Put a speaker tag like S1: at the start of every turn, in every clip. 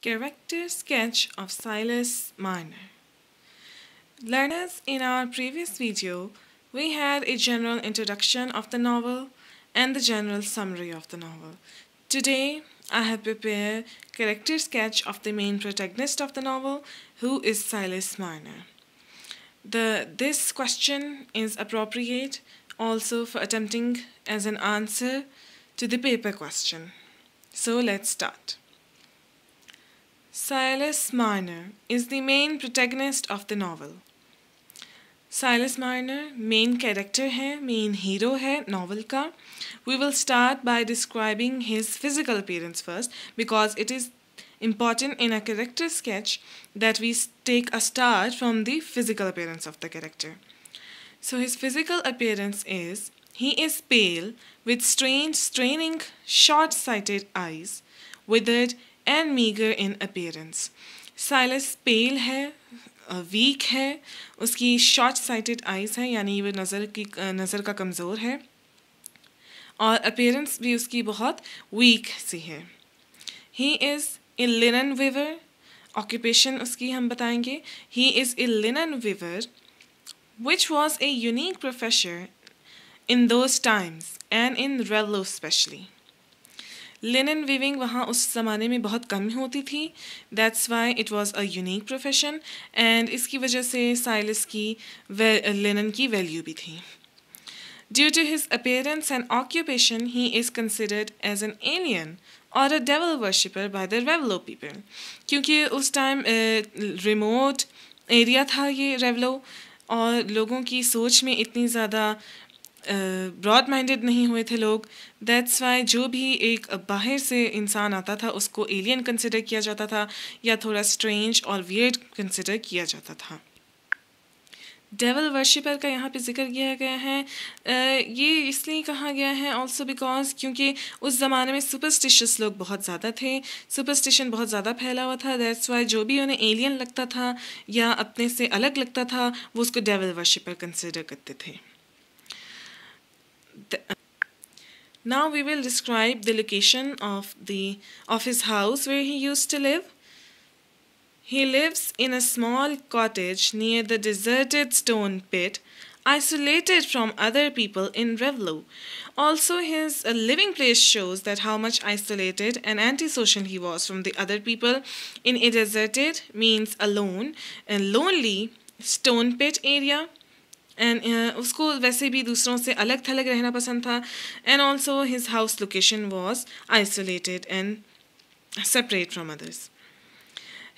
S1: Character sketch of Silas Marner. Learners, in our previous video, we had a general introduction of the novel and the general summary of the novel. Today, I have prepared character sketch of the main protagonist of the novel, who is Silas Marner. This question is appropriate also for attempting as an answer to the paper question. So let's start. Silas Marner is the main protagonist of the novel. Silas Marner main character है, main hero है novel का. We will start by describing his physical appearance first because it is important in a character sketch that we take a start from the physical appearance of the character. So his physical appearance is he is pale with strange, straining, short-sighted eyes, withered and meager in appearance. Silas pale है, weak है, उसकी short sighted eyes है यानी वो नज़र का कमज़ोर है और अपीयरेंस भी उसकी बहुत वीक सी है. He is a linen weaver. Occupation उसकी हम बताएंगे. He is a linen weaver which was a unique profession in those times and in Revlo especially. Linen weaving वहाँ उस ज़माने में बहुत कम होती थी. That's why it was a unique profession and इसकी वजह से साइलस की लिनन की वैल्यू भी थी. Due to his appearance and occupation, he is considered as an alien or a devil worshipper by the Revlo people. क्योंकि उस time remote area था ये रेवलो और लोगों की सोच में इतनी ज़्यादा ब्रॉड माइंडेड नहीं हुए थे लोग. दैट्स वाई जो भी एक बाहर से इंसान आता था उसको एलियन कंसिडर किया जाता था या थोड़ा स्ट्रेंज और वियर्ड कंसिडर किया जाता था. डेवल वर्शिपर का यहाँ पे जिक्र किया गया है. ये इसलिए कहा गया है ऑल्सो बिकॉज क्योंकि उस ज़माने में सुपरस्टिशियस लोग बहुत ज़्यादा थे. सुपरस्टिशन बहुत ज़्यादा फैला हुआ था. दैट्स वाई जो भी उन्हें एलियन लगता था या अपने से अलग लगता था वो उसको डेवल वर्शिपर कंसिडर करते थे. Now we will describe the location of his house where he used to live. He lives in a small cottage near the deserted stone pit, isolated from other people in Revlo. Also, his living place shows that how much isolated and antisocial he was from the other people. In a deserted means alone, a lonely stone pit area. And उसको वैसे भी दूसरों से अलग थलग रहना पसंद था. And also his house location was isolated and separate from others.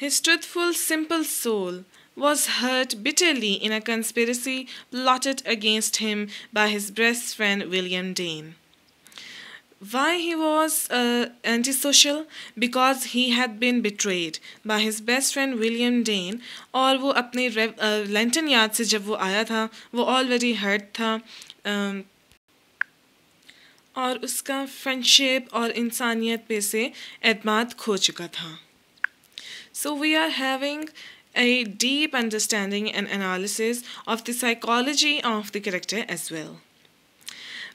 S1: His truthful simple soul was hurt bitterly in a conspiracy plotted against him by his best friend William Dane. Why he was antisocial? Because he had been betrayed by his best friend William Dane. और वो अपने lentil yard से जब वो आया था वो already hurt था और उसका फ्रेंडशिप और इंसानियत पे से एतमाद खो चुका था. So we are having a deep understanding and analysis of the psychology of the character as well.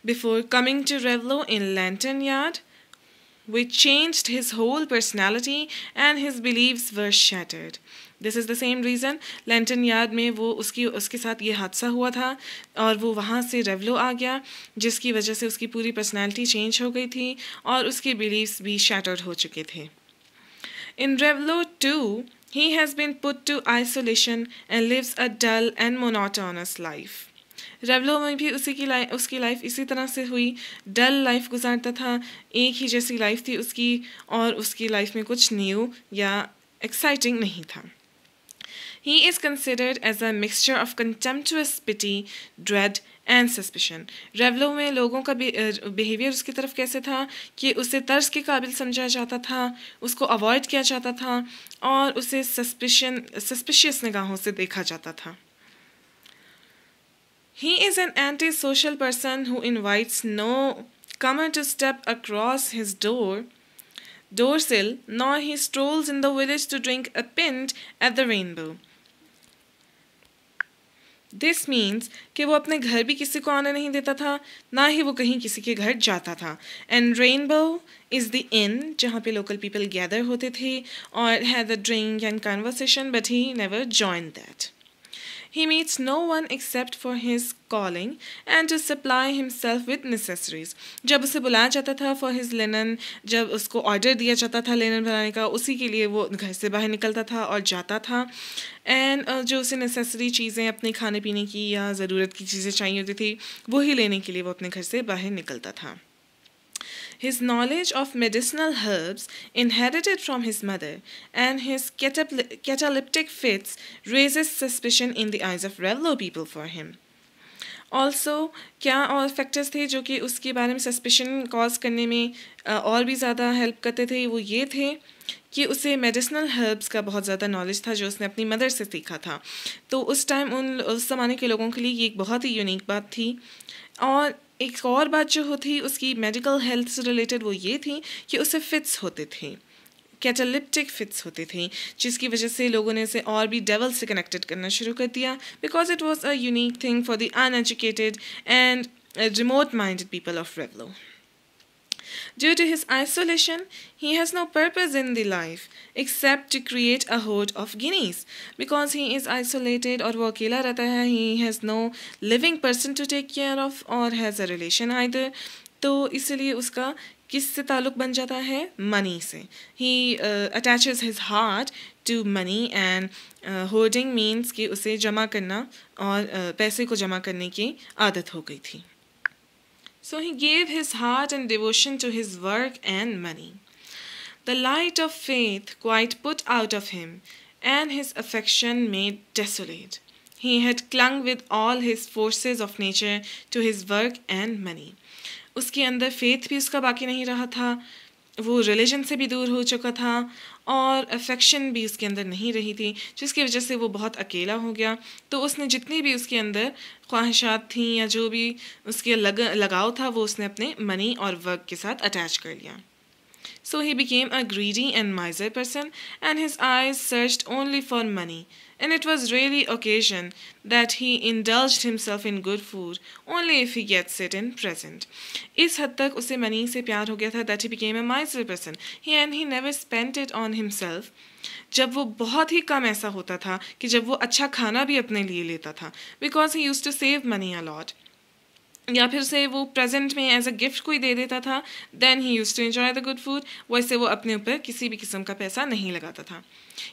S1: Before coming to Revlo in Lantern Yard, which changed his whole personality and his beliefs were shattered. This is the same reason Lantern Yard में वो उसके साथ ये हादसा हुआ था और वो वहाँ से रेवलो आ गया जिसकी वजह से उसकी पूरी पर्सनालिटी चेंज हो गई थी और उसके बिलीव्स भी शैटर्ड हो चुके थे. In Revlo too, he has been put to isolation and lives a dull and monotonous life. रेवलो में भी उसकी लाइफ इसी तरह से हुई. डल लाइफ गुजारता था, एक ही जैसी लाइफ थी उसकी और उसकी लाइफ में कुछ न्यू या एक्साइटिंग नहीं था. He is considered as a mixture of contemptuous pity, dread and suspicion. रेवलो में लोगों का बिहेवियर उसकी तरफ कैसे था कि उसे तर्स के काबिल समझा जाता था, उसको अवॉइड किया जाता था और उसे सस्पिशियस निगाहों से देखा जाता था. He is an antisocial person who invites no comer to step across his doorsill, nor he strolls in the village to drink a pint at the Rainbow. This means कि वो अपने घर भी किसी को आने नहीं देता था, ना ही वो कहीं किसी के घर जाता था. And rainbow is the in जहाँ पे लोकल पीपल गैदर होते थे और had a drink and conversation, but he never join that. He meets no one except for his calling and to supply himself with necessaries. जब उसे बुलाया जाता था for his linen, जब उसको ऑर्डर दिया जाता था लिनन बनाने का, उसी के लिए वो घर से बाहर निकलता था और जाता था. एंड जो उसे नेसेसरी चीज़ें अपने खाने पीने की या ज़रूरत की चीज़ें चाहिए होती थी, वही लेने के लिए वो अपने घर से बाहर निकलता था. His knowledge of medicinal herbs, inherited from his mother, and his cataleptic fits raises suspicion in the eyes of Revlo people for him. Also क्या और फैक्टर्स थे जो कि उसके बारे में सस्पिशन कॉज करने में और भी ज़्यादा हेल्प करते थे, वो ये थे कि उसे मेडिसिनल हर्ब्स का बहुत ज़्यादा नॉलेज था जो उसने अपनी मदर से सीखा था. तो उस टाइम उस ज़माने के लोगों के लिए ये एक बहुत ही यूनिक बात थी. और एक और बात जो होती उसकी मेडिकल हेल्थ से रिलेटेड वो ये थी कि उसे फिट्स होते थे, कैटालिप्टिक फिट्स होते थे, जिसकी वजह से लोगों ने इसे और भी डेवल से कनेक्टेड करना शुरू कर दिया, because it was a unique thing for the uneducated and remote minded people of Raveloe. Due to his isolation, he has no purpose in the life except to create a horde of guineas. Because he is isolated और वो अकेला रहता है, he has no living person to take care of or has a relation either. तो इसलिए उसका किससे ताल्लुक़ बन जाता है? मनी से. He attaches his heart to money and hoarding means कि उसे जमा करना और पैसे को जमा करने की आदत हो गई थी. So he gave his heart and devotion to his work and money. The light of faith quite put out of him, and his affection made desolate. He had clung with all his forces of nature to his work and money. उसके अंदर faith भी उसका बाकी नहीं रहा था, वो religion से भी दूर हो चुका था और अफेक्शन भी उसके अंदर नहीं रही थी, जिसकी वजह से वो बहुत अकेला हो गया. तो उसने जितनी भी उसके अंदर ख्वाहिशात थी या जो भी उसके लगाव था वो उसने अपने मनी और वर्क के साथ अटैच कर लिया. So he became a greedy and miser person, and his eyes searched only for money. And it was really occasion that he indulged himself in good food only if he gets it in present. इस हद तक उसे money से प्यार हो गया था that he became a miser person. And he never spent it on himself. जब वो बहुत ही कम ऐसा होता था कि जब वो अच्छा खाना भी अपने लिए लेता था, because he used to save money a lot. या फिर से वो प्रेजेंट में एज अ गिफ्ट कोई दे देता था, then he used to enjoy the good food. वैसे वो अपने ऊपर किसी भी किस्म का पैसा नहीं लगाता था.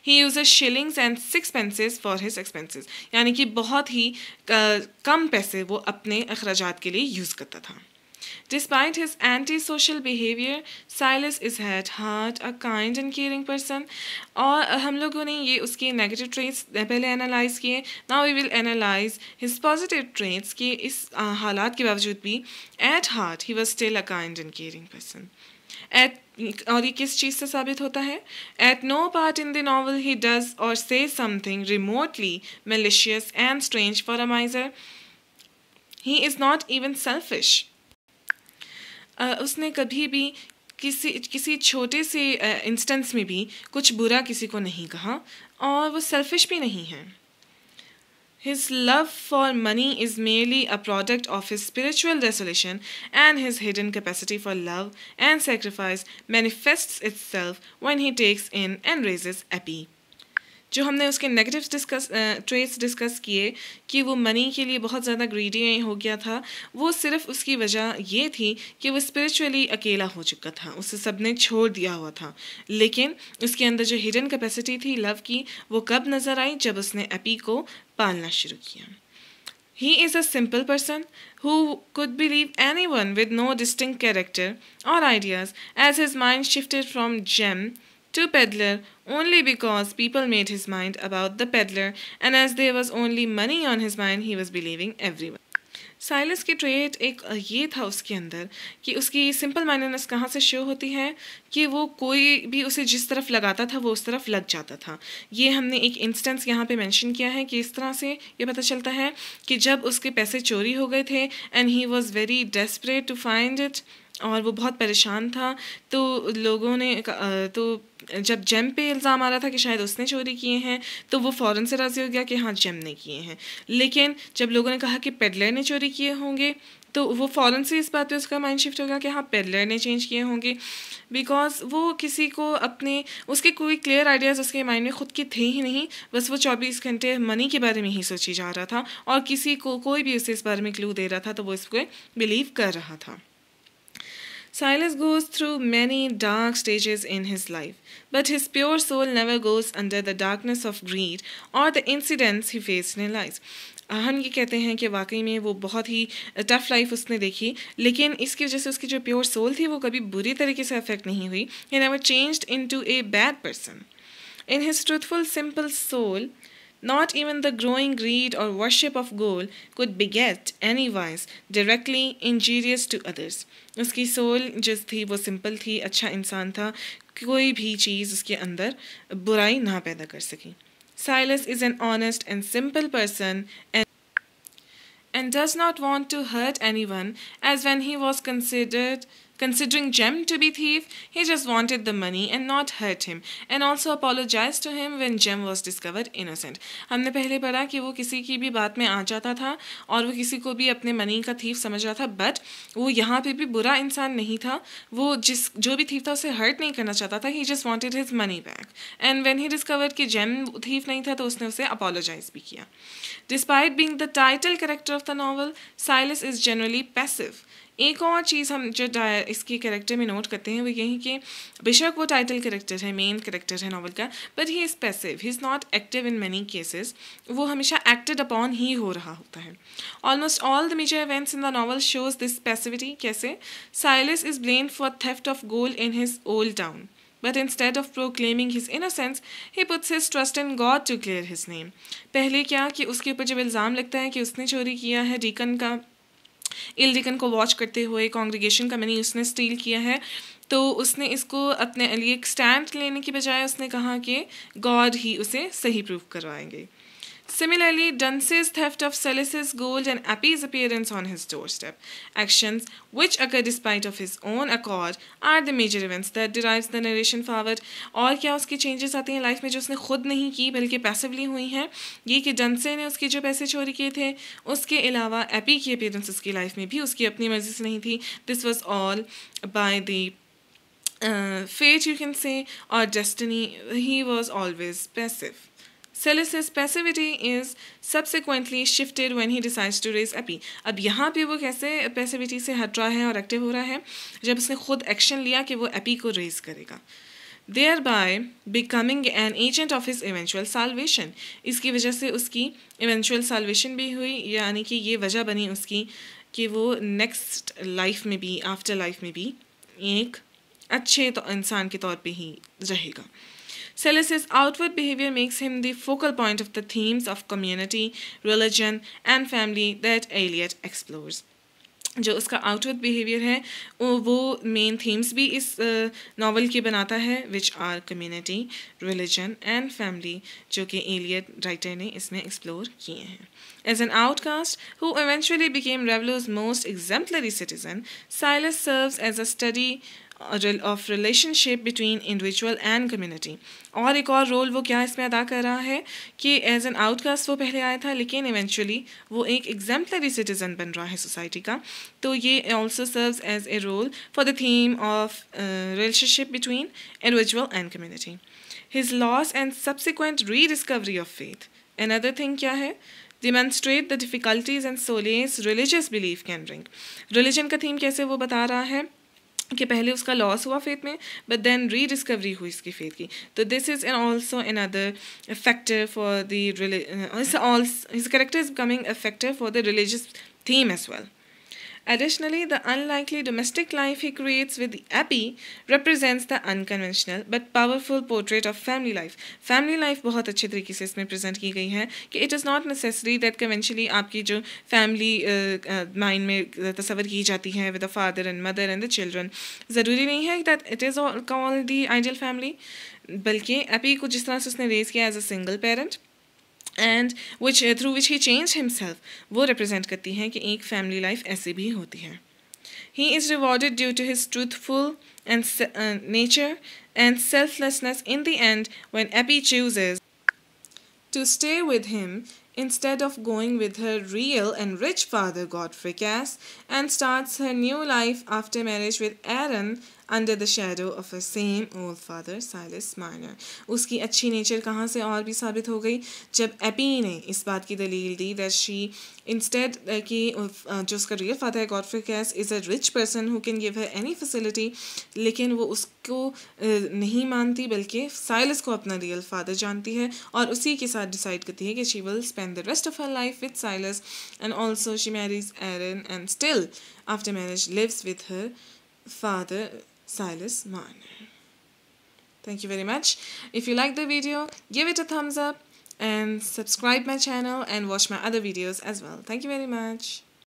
S1: He uses shillings and 6 pences for his expenses, यानी कि बहुत ही कम पैसे वो अपने अखराजात के लिए यूज़ करता था. Despite his antisocial behavior, Silas is at heart a kind and caring person. और हम लोगों ने ये उसके negative traits पहले analyze किए. Now we will analyze his positive traits कि इस हालात के बावजूद भी at heart he was still a kind and caring person. और ये किस चीज़ से साबित होता है? At no part in the novel he does or says something remotely malicious and strange for a miser. He is not even selfish. उसने कभी भी किसी छोटे से इंस्टेंस में भी कुछ बुरा किसी को नहीं कहा और वो सेल्फिश भी नहीं है. His love for money is merely a product of his spiritual desolation, and his hidden capacity for love and sacrifice manifests itself when he takes in and raises Epi. जो हमने उसके नेगेटिव ट्रेट्स डिस्कस किए कि वो money के लिए बहुत ज़्यादा ग्रीडी हो गया था, वो सिर्फ उसकी वजह ये थी कि वो स्पिरिचुअली अकेला हो चुका था, उसे सब ने छोड़ दिया हुआ था. लेकिन उसके अंदर जो हिडन कैपेसिटी थी लव की, वो कब नज़र आई? जब उसने एपी को पालना शुरू किया. He is a simple person who could believe anyone with no distinct character or ideas, as his mind shifted from gem to peddler only because people made his mind about the peddler, and as there was only money on his mind, he was believing everyone. Silas की trait एक ये था उसके अंदर कि उसकी simple mindedness कहाँ से शो होती है कि वो कोई भी उसे जिस तरफ लगाता था वो उस तरफ लग जाता था. ये हमने एक इंस्टेंस यहाँ पे मेंशन किया है कि इस तरह से ये पता चलता है कि जब उसके पैसे चोरी हो गए थे and he was very desperate to find it, और वो बहुत परेशान था, तो लोगों ने तो जब जेम पे इल्ज़ाम आ रहा था कि शायद उसने चोरी किए हैं तो वो फ़ौरन से राज़ी हो गया कि हाँ जेम ने किए हैं, लेकिन जब लोगों ने कहा कि पेडलर ने चोरी किए होंगे तो वो फ़ौरन से इस बात पे उसका माइंड शिफ्ट हो गया कि हाँ पेडलर ने चेंज किए होंगे, बिकॉज वो किसी को अपने उसके कोई क्लियर आइडियाज़ उसके माइंड में ख़ुद के थे ही नहीं, बस वो 24 घंटे मनी के बारे में ही सोची जा रहा था और किसी को कोई भी उसे इस बारे में क्लू दे रहा था तो वो इसको बिलीव कर रहा था. Silas goes through many dark stages in his life, but his pure soul never goes under the darkness of greed or the incidents he faced in his life. हम ये कहते हैं कि वाकई में वो बहुत ही टफ लाइफ उसने देखी, लेकिन इसकी वजह से उसकी जो प्योर सोल थी वो कभी बुरी तरीके से अफेक्ट नहीं हुई. He never changed into a bad person. In his truthful, simple soul, not even the growing greed or worship of gold could beget any vice directly injurious to others. उसकी soul जो थी वो simple थी, अच्छा इंसान था, कोई भी चीज़ उसके अंदर बुराई ना पैदा कर सकी. Silas is an honest and simple person and does not want to hurt anyone, as when he was considering Jem to be thief, he just wanted the money and not hurt him, and also apologized to him when Jem was discovered innocent. हमने पहले पढ़ा कि वो किसी की भी बात में आ जाता था और वो किसी को भी अपने मनी का थीफ समझ रहा था, बट वो यहाँ पे भी बुरा इंसान नहीं था. वो जो भी थीफ था उसे हर्ट नहीं करना चाहता था. He just wanted his money back, and when he discovered कि जेम थीफ नहीं था तो उसने उसे अपोलोजाइज भी किया. Despite being the title character of the novel, Silas is generally passive. एक और चीज़ हम जो इसके कैरेक्टर में नोट करते हैं वो यही कि बेशक वो टाइटल कैरेक्टर है, मेन कैरेक्टर है नॉवल का, but he is passive, he is not active in many cases. वो हमेशा एक्टेड अपॉन ही हो रहा होता है. Almost all the major events in the novel shows this passivity. कैसे? Silas is blamed for theft of gold in his old town, but instead of proclaiming his innocence, he puts his trust in God to clear his name. पहले क्या कि उसके ऊपर जब इल्ज़ाम लगता है कि उसने चोरी किया है, डीकन का इल डीकन को वॉच करते हुए कॉन्ग्रीगेशन का मनी उसने स्टील किया है, तो उसने इसको अपने लिए एक स्टैंड लेने की बजाय उसने कहा कि गॉड ही उसे सही प्रूव करवाएंगे. Similarly, Dunce's theft of Silas's gold and Appy's appearance on his doorstep, actions which occur despite of his own accord, are the major events that derives the narration forward. और क्या उसकी changes आती हैं life में जो उसने खुद नहीं की बल्कि पैसिवली हुई हैं? ये कि डंसे ने उसके जो पैसे चोरी किए थे, उसके अलावा एपी की अपीयरेंस उसकी लाइफ में भी उसकी अपनी मर्जी से नहीं थी. This was all by the fate you can say or destiny. He was always passive. Silas's passivity is subsequently shifted when he decides to raise Appy. अब यहाँ पे वो कैसे पैसिविटी से हट रहा है और एक्टिव हो रहा है? जब उसने खुद एक्शन लिया कि वो एपी को रेज करेगा, thereby becoming an agent of his eventual salvation. इसकी वजह से उसकी eventual salvation भी हुई, यानी कि ये वजह बनी उसकी कि वो नेक्स्ट लाइफ में भी, आफ्टर लाइफ में भी एक अच्छे तो इंसान के तौर पे ही रहेगा. Silas's outward behavior makes him the focal point of the themes of community, religion, and family that Eliot explores. जो उसका आउटवर्ड बिहेवियर है वो मेन थीम्स भी इस नावल के बनाता है, which are community, religion and family, जो कि एलियट राइटर ने इसमें एक्सप्लोर किए हैं. As an outcast who eventually became Revelo's most exemplary citizen, Silas serves as a study of relationship between individual and community. और एक और रोल वो क्या इसमें अदा कर रहा है कि एज एन आउटकास्ट वो पहले आया था लेकिन इवेंचुअली वो एक एग्जाम्पलरी सिटीजन बन रहा है सोसाइटी का. तो ये also serves as a role for the theme of relationship between individual and community. His loss and subsequent rediscovery of faith. Another thing क्या है? Demonstrate the difficulties and solace religious belief can bring. Religion का theme कैसे वो बता रहा है कि पहले उसका लॉस हुआ फेथ में, बट देन रीडिस्कवरी हुई इसकी फेथ की. तो this is an also another factor for the his character is becoming a factor for the religious theme as well. Additionally, the unlikely domestic life he creates with Appy represents the unconventional but powerful portrait of family life. Family life बहुत अच्छे तरीके से इसमें present की गई है कि it is not necessary that conventionally आपकी जो family mind में तस्वर की जाती है with the father and mother and the children, ज़रूरी नहीं है that it is all called the ideal family, बल्कि Appy को जिस तरह से उसने raise किया as a single parent and through which he changed himself, वो represent करती हैं कि एक family life ऐसे भी होती है. He is rewarded due to his truthful and nature and selflessness in the end when Epi chooses to stay with him instead of going with her real and rich father Godfrey Cass, and starts her new life after marriage with Aaron under the shadow of her same old father Silas Marner. उसकी अच्छी nature कहाँ से और भी साबित हो गई जब एपी ने इस बात की दलील दी दैट शी इंस्टेड कि जो उसका रियल फादर है Godfrey Cass is a rich person who can give her any facility, लेकिन वो उसको नहीं मानती बल्कि साइलस को अपना रियल फादर जानती है और उसी के साथ डिसाइड करती है कि she will spend the rest of her life with Silas, and also she marries Aaron and still after marriage lives with her father Silas Marner. Thank you very much. If you like the video, give it a thumbs up and subscribe my channel and watch my other videos as well. Thank you very much.